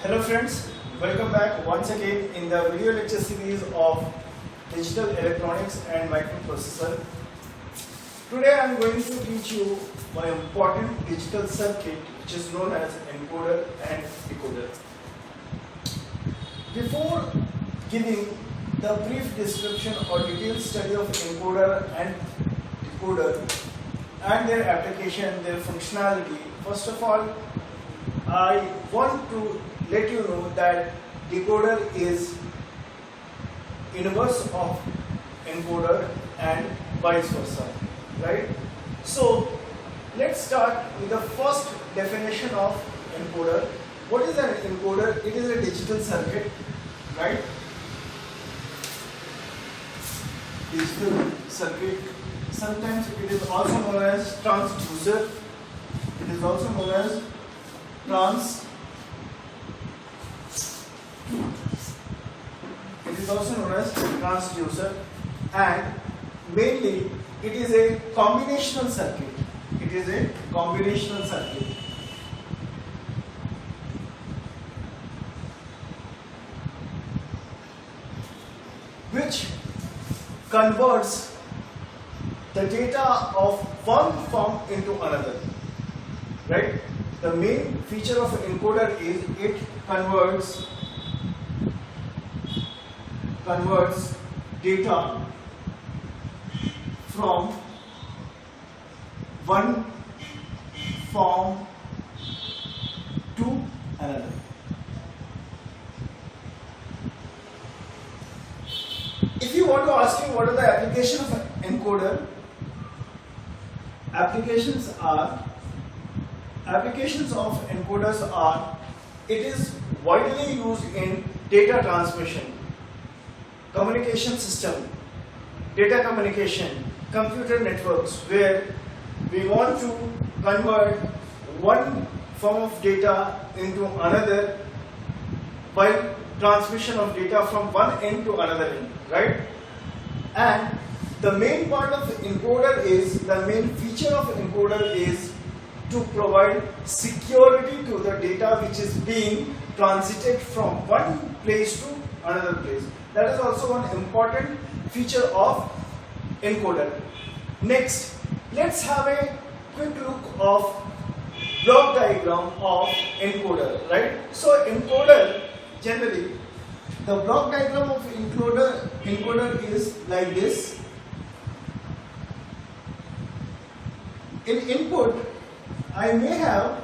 Hello friends, welcome back once again in the video lecture series of Digital Electronics and Microprocessor. Today I am going to teach you one important digital circuit which is known as encoder and decoder. Before giving the brief description or detailed study of encoder and decoder and their application, their functionality, first of all I want to let you know that decoder is inverse of encoder and vice versa, right? So let's start with the first definition of encoder. What is an encoder? It is a digital circuit, right? Digital circuit. Sometimes it is also known as transducer. It is also known as transducer, and mainly it is a combinational circuit. It is a combinational circuit. Which converts the data of one form into another, right? The main feature of encoder is it converts data from one form to another. If you want to ask me what are the applications of encoder, applications of encoders are, it is widely used in data transmission, communication system, data communication, computer networks, where we want to convert one form of data into another by transmission of data from one end to another end, right? And the main part of encoder is, the main feature of encoder is to provide security to the data which is being transited from one place to another place. That is also one important feature of encoder. Next, let's have a quick look of block diagram of encoder, right? So encoder, generally, the block diagram of encoder is like this. In input, I may have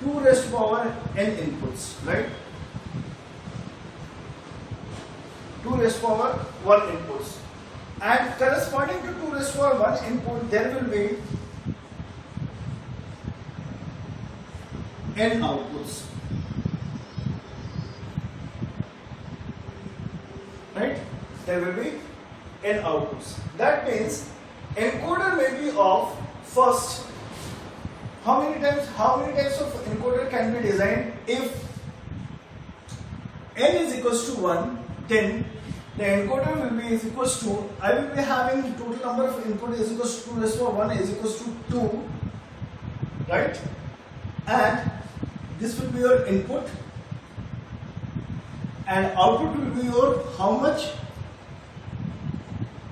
2 raised to power n inputs, right? 2 raised to power 1 inputs, and corresponding to 2 raised to power 1 input, there will be n outputs, right? There will be n outputs. That means encoder may be of, first, how many types of encoder can be designed? If n is equals to 1, then the encoder will be is equals to, I will be having the total number of input is equals to 2 raised to power 1 is equals to 2, right? And this will be your input, and output will be your how much?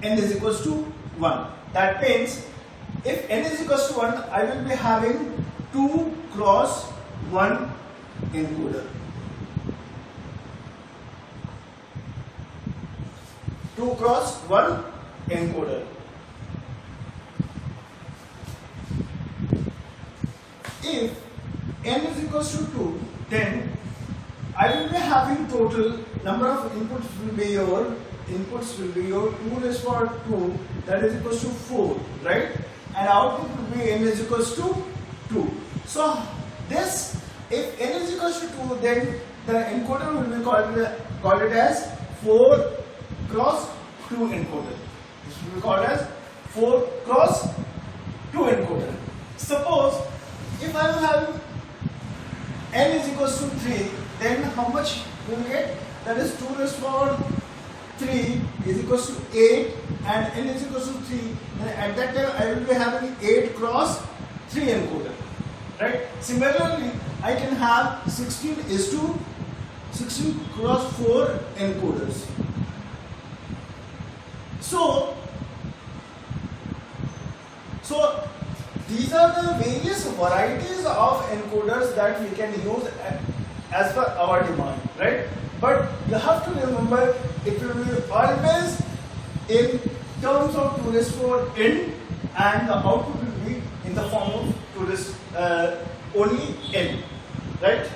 N is equals to 1. That means if n is equals to 1, I will be having 2 cross 1 encoder. 2 cross 1 encoder. If n is equals to 2, then I will be having total number of inputs will be your 2 raised to power 2, that is equals to 4, right? And output will be n is equals to 2. So this, if n is equals to 2, then the encoder will be called it as 4 cross 2 encoder. This will be called as 4 cross 2 encoder. Suppose if I am having n is equals to 3, then how much we will get? That is 2 raised to power 3 is equals to 8, and n is equals to 3, then at that time I will be having 8 cross 3 encoder, right? Similarly, I can have 16 cross 4 encoders. So these are the various varieties of encoders that we can use as per our demand, right? But you have to remember, it will be always in terms of 2 raised to 4 n, and the output will be in the form of 2 raised only n, right?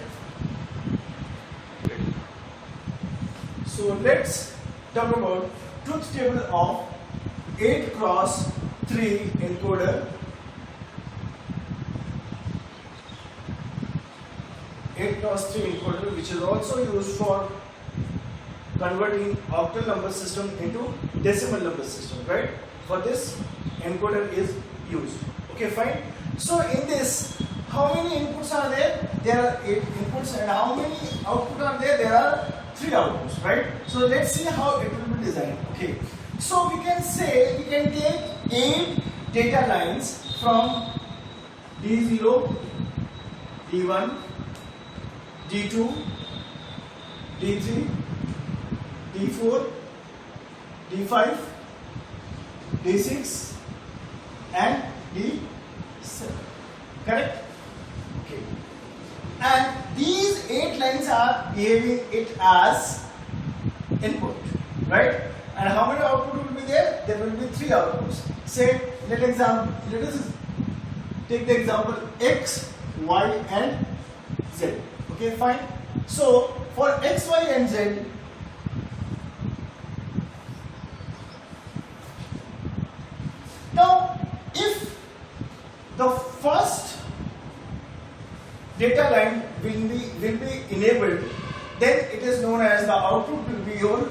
So let's talk about truth table of 8 cross 3 encoder. 8 cross 3 encoder, which is also used for converting octal number system into decimal number system, right? For this, encoder is used. Okay, fine. So in this, how many inputs are there? There are 8 inputs, and how many outputs are there? There are 3 outputs, right? So let's see how it will be designed. Okay, so we can say, we can take 8 data lines from D0, D1, D2, D3, D4, D5, D6 and D7. Correct? Okay. And these 8 lines are behaving it as input, right? And how many output will be there? There will be 3 outputs. Say, let us take the example X, Y and Z. Okay, fine. So for X, Y and Z, now if the first data line will be enabled, then it is known as the output will be your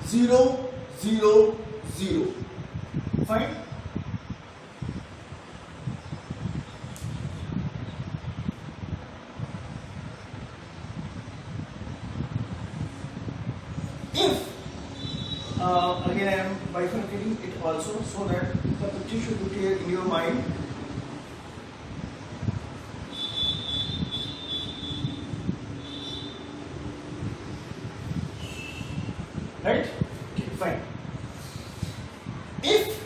0, 0, 0. Fine. If again I am bifurcating it also so that the picture should be clear in your mind. Right? Okay, fine. If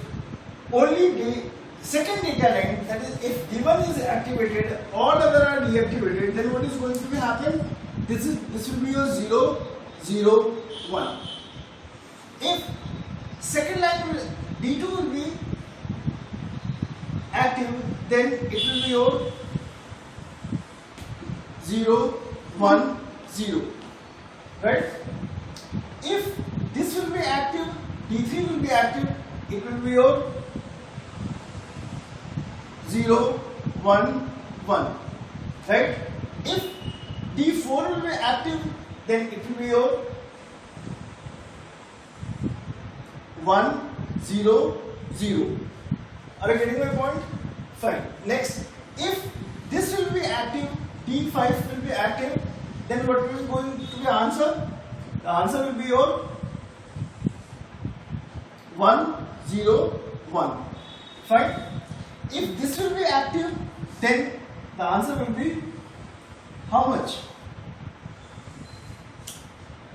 only the second data line, that is if D1 is activated, all other are deactivated, then what is going to be happen? This will be your 0, 0, 1. If second line D2 will be active, then it will be your 0, 1, 0. Right? If this will be active, D3 will be active, it will be your 0, 1, 1. Right? If D4 will be active, then it will be your 1, 0, 0. Are you getting my point? Fine. Next, if this will be active, D5 will be active, then what is going to be answer? The answer will be your 1, 0, 1. Fine. If this will be active, then the answer will be how much?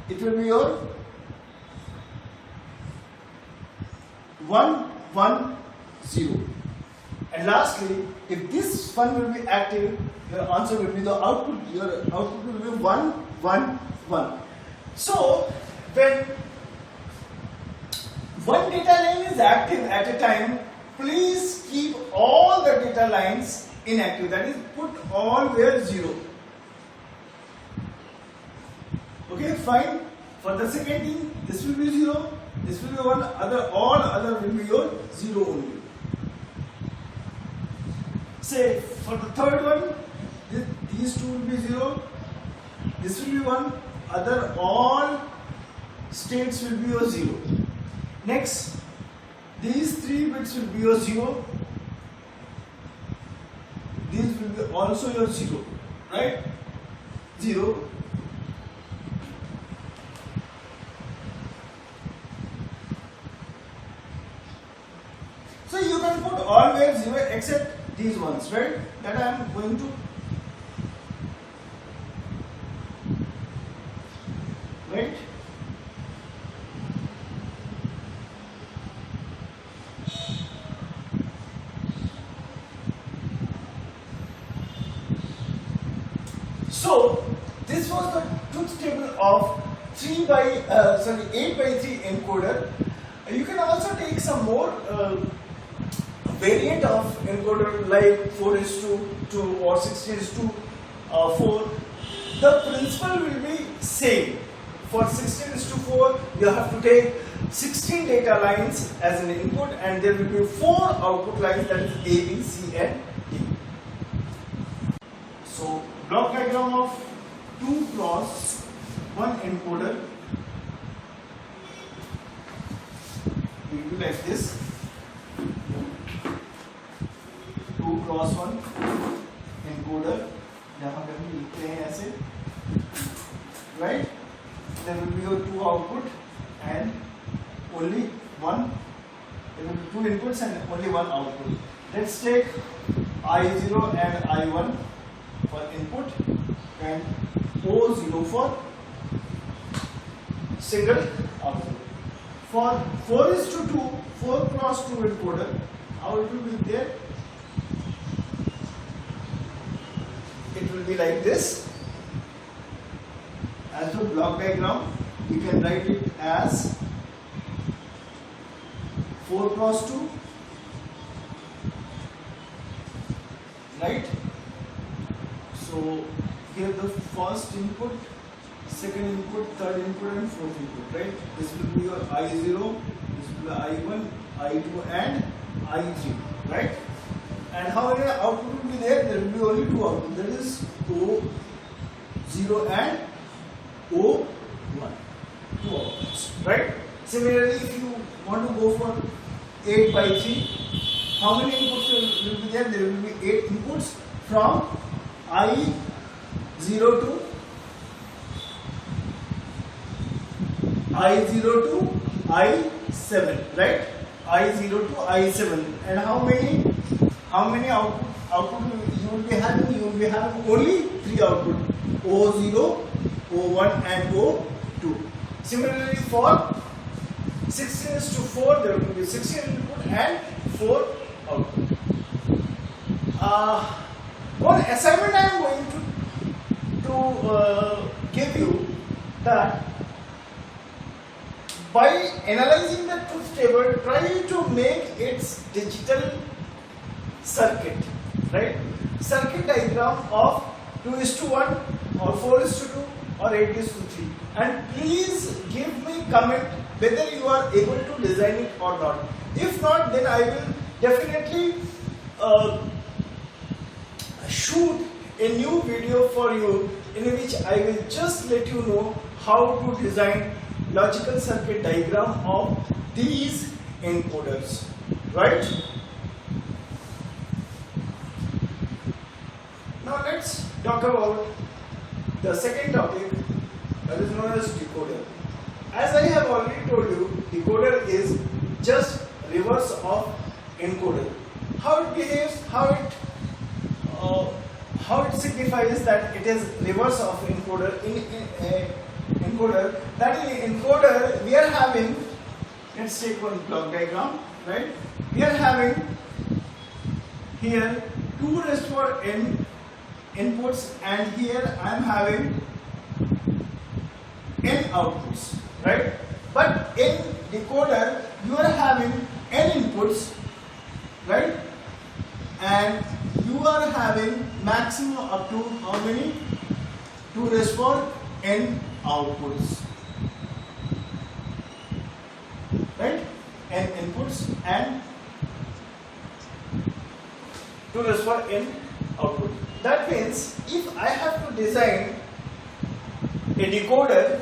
It will be your 1, 1, 0. And lastly, if this one will be active, your answer will be the output. Your output will be 1, 1, 1. So when one data line is active at a time, please keep all the data lines inactive. That is, put all where 0. Okay, fine. For the second thing, this will be 0. This will be 1. All other will be your 0 only. Say for the third one, these two will be 0. This will be 1. Other all states will be your 0. Next, these 3 bits will be your 0. These will be also your 0. Right? 0. So you can put all where 0 except these ones, right? That I am going to So this was the truth table of 8 by 3 encoder. You can also take some more variant of encoder like 4:2 or 16:4. The principle will be same. For 16:4, you have to take 16 data lines as an input, and there will be 4 output lines, that is A, B, C, and D. So block diagram of 2x1 encoder will be like this. 2x1 encoder, यहाँ पे हम लिखते हैं ऐसे, right? There will be your 2 output and only one. There will be 2 inputs and only 1 output. Let's take I0 and I1 for input and O0 for single output. For 4:2, 4x2 encoder, how it will be there? It will be like this. As the block diagram, you can write it as 4x2, right? So here the first input, second input, third input, and fourth input, right? This will be your I0, this will be I1, I2, and I3, right? And how many output will be there? There will be only 2 outputs. That is O0 and O1, 2 outputs, right? Similarly, if you want to go for 8 by 3, how many inputs will be there? There will be 8 inputs from I0 to I7, right? I0 to I7, and how many output you will be having? You will be having only 3 output: O0, O1, and O2. Similarly, for 16:4, there will be 16 input and 4 output. One assignment I am going to give you, that by analyzing the truth table, try to make its digital circuit, right? Circuit diagram of 2:1 or 4:2 or 8:3, and please give me comment whether you are able to design it or not. If not, then I will definitely shoot a new video for you in which I will just let you know how to design logical circuit diagram of these encoders, right? Now let's talk about the second topic, that is known as decoder. As I have already told you, decoder is just reverse of encoder. How it behaves, how it signifies that it is reverse of encoder. Encoder, that in encoder we are having, let's take one block diagram, right? We are having here 2n inputs, and here I am having n outputs, right? But in decoder you are having n inputs, right? And you are having maximum up to how many? 2n outputs, right? N inputs and 2n output. That means if I have to design a decoder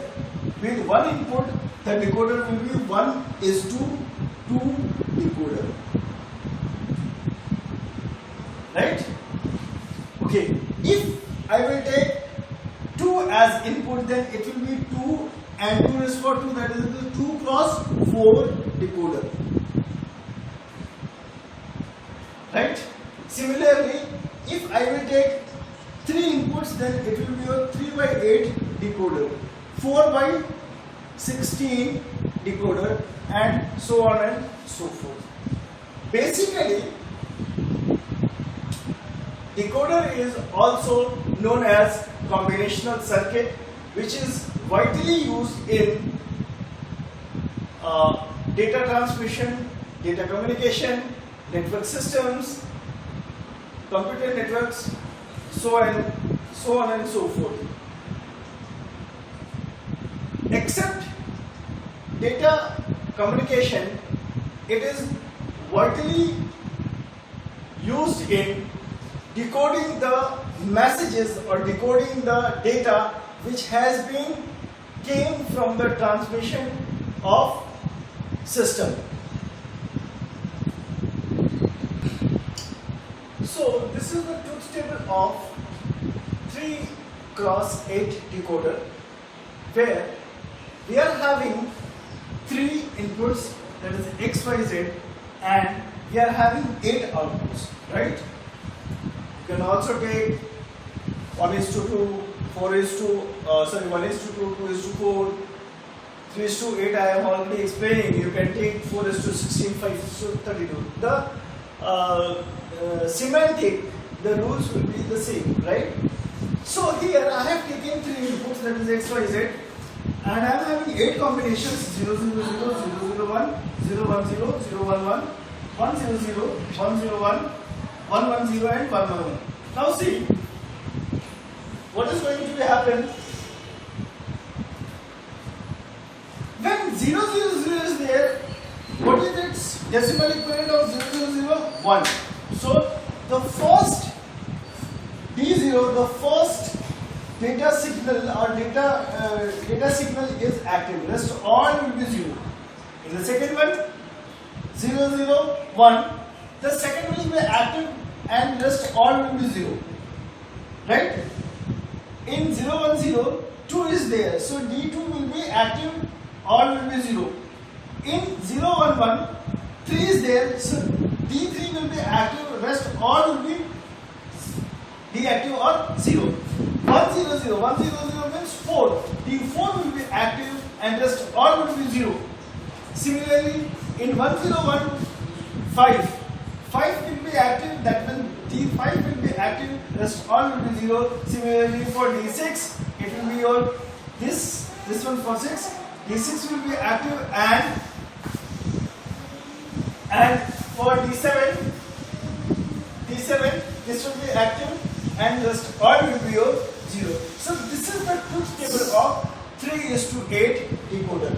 with 1 input, the decoder will be 1:2 decoder, right? Okay, if I will take 2 as input, then it will be 2 and 2:2, that is the 2x4 decoder, right? Similarly, if I will take 3 inputs, then it will be a 3/8 decoder, 4/16 decoder, and so on and so forth. Basically, Decoder is also known as combinational circuit, which is widely used in data transmission, data communication, network systems, computer networks, so on and so forth. Except data communication, it is widely used in decoding the messages or decoding the data which has been came from the transmission of system. So this is the truth table of 3x8 decoder, where we are having 3 inputs, that is x, y, z, and we are having 8 outputs, right? You can also take 1:2, 1:2, 2:4, 3:8. I am already explaining. You can take 4:16, 5:32. The semantic, the rules will be the same, right? So here I have taken 3 inputs, that is x, y, z, and I am having 8 combinations: 0, 0, 0, 0, 0, 1, 0, 1, 0, 0, 1, 1, 1, 0, 0, 1, 0, 1, 1, 1, 0, and 1, 1, 1. Now see, what is going to happen when 0, 0, 0 is there? What is its decimal equivalent of 0, 0, 0? 1. So the first D0, the first data signal or data signal is active. Rest all will be 0. In the second one, 0, 0, 1. The second will be active and rest all will be 0. Right? In 0, 1, 0, 2 is there. So D2 will be active, all will be 0. In 0, 1, 1, 3 is there. So D3 will be active, rest all will be deactive or 0. 1, 0, 0, 1, 0, 0 means 4. D4 will be active and rest all will be 0. Similarly, in 1, 0, 1, 5. 5 will be active, that means D5 will be active, rest all will be 0. Similarly for D6, it will be your this one for 6. D6 will be active and for D7, this will be active and rest all will be your 0. So this is the truth table of 3:8 decoder.